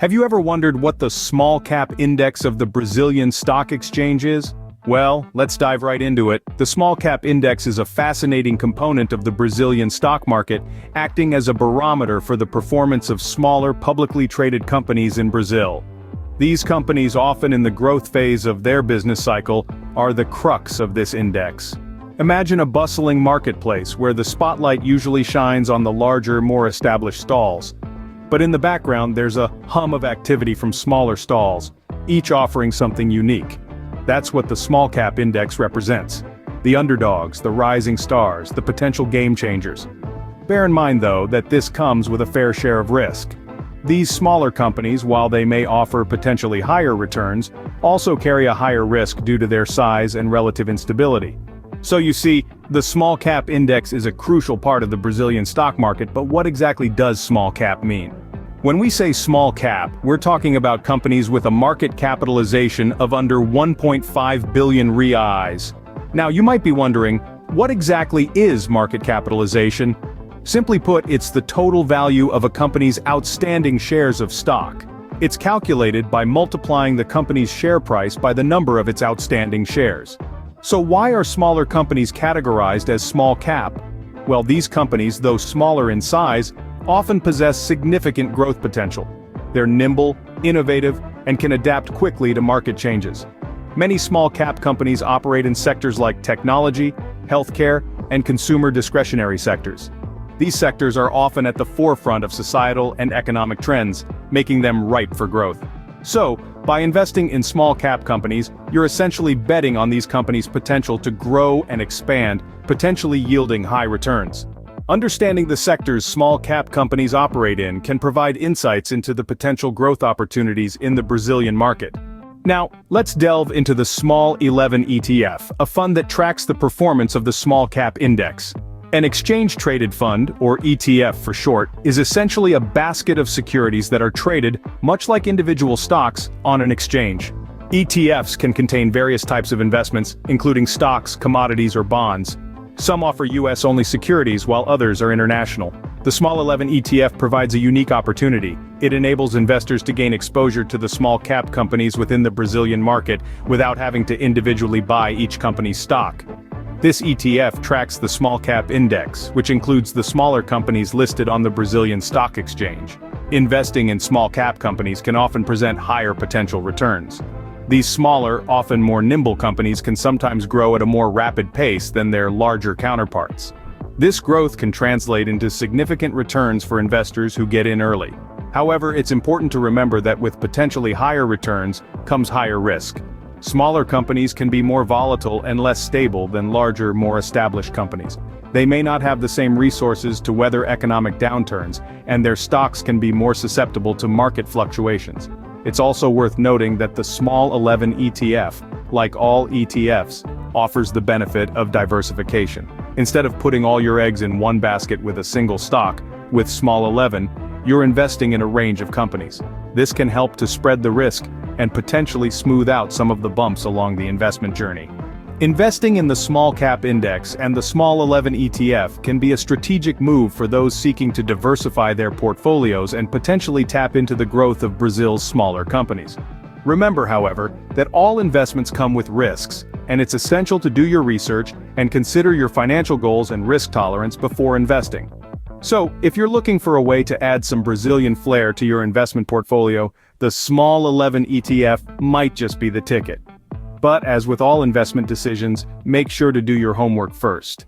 Have you ever wondered what the small cap index of the Brazilian Stock Exchange is? Well, let's dive right into it. The small cap index is a fascinating component of the Brazilian stock market, acting as a barometer for the performance of smaller publicly traded companies in Brazil. These companies, often in the growth phase of their business cycle, are the crux of this index. Imagine a bustling marketplace where the spotlight usually shines on the larger, more established stalls. But in the background there's a hum of activity from smaller stalls, each offering something unique. That's what the small cap index represents. The underdogs, the rising stars, the potential game changers. Bear in mind though that this comes with a fair share of risk. These smaller companies, while they may offer potentially higher returns, also carry a higher risk due to their size and relative instability. So you see, the small cap index is a crucial part of the Brazilian stock market, but what exactly does small cap mean? When we say small cap, we're talking about companies with a market capitalization of under 1.5 billion reais. Now you might be wondering, what exactly is market capitalization? Simply put, it's the total value of a company's outstanding shares of stock. It's calculated by multiplying the company's share price by the number of its outstanding shares. So why are smaller companies categorized as small cap? Well, these companies, though smaller in size, often possess significant growth potential. They're nimble, innovative, and can adapt quickly to market changes. Many small cap companies operate in sectors like technology, healthcare, and consumer discretionary sectors. These sectors are often at the forefront of societal and economic trends, making them ripe for growth. So, by investing in small cap companies, you're essentially betting on these companies' potential to grow and expand, potentially yielding high returns. Understanding the sectors small cap companies operate in can provide insights into the potential growth opportunities in the Brazilian market. Now, let's delve into the Small 11 ETF, a fund that tracks the performance of the small cap index. An exchange-traded fund, or ETF for short, is essentially a basket of securities that are traded, much like individual stocks, on an exchange. ETFs can contain various types of investments, including stocks, commodities, or bonds. Some offer US-only securities, while others are international. The Small 11 ETF provides a unique opportunity. It enables investors to gain exposure to the small-cap companies within the Brazilian market without having to individually buy each company's stock. This ETF tracks the small cap index, which includes the smaller companies listed on the Brazilian Stock Exchange. Investing in small cap companies can often present higher potential returns. These smaller, often more nimble companies can sometimes grow at a more rapid pace than their larger counterparts. This growth can translate into significant returns for investors who get in early. However, it's important to remember that with potentially higher returns comes higher risk. Smaller companies can be more volatile and less stable than larger, more established companies. They may not have the same resources to weather economic downturns, and their stocks can be more susceptible to market fluctuations. It's also worth noting that the Small 11 ETF, like all ETFs, offers the benefit of diversification. Instead of putting all your eggs in one basket with a single stock, with Small 11, you're investing in a range of companies. This can help to spread the risk and potentially smooth out some of the bumps along the investment journey. Investing in the small cap index and the Small 11 ETF can be a strategic move for those seeking to diversify their portfolios and potentially tap into the growth of Brazil's smaller companies. Remember, however, that all investments come with risks, and it's essential to do your research and consider your financial goals and risk tolerance before investing. So, if you're looking for a way to add some Brazilian flair to your investment portfolio, the Small 11 ETF might just be the ticket. But as with all investment decisions, make sure to do your homework first.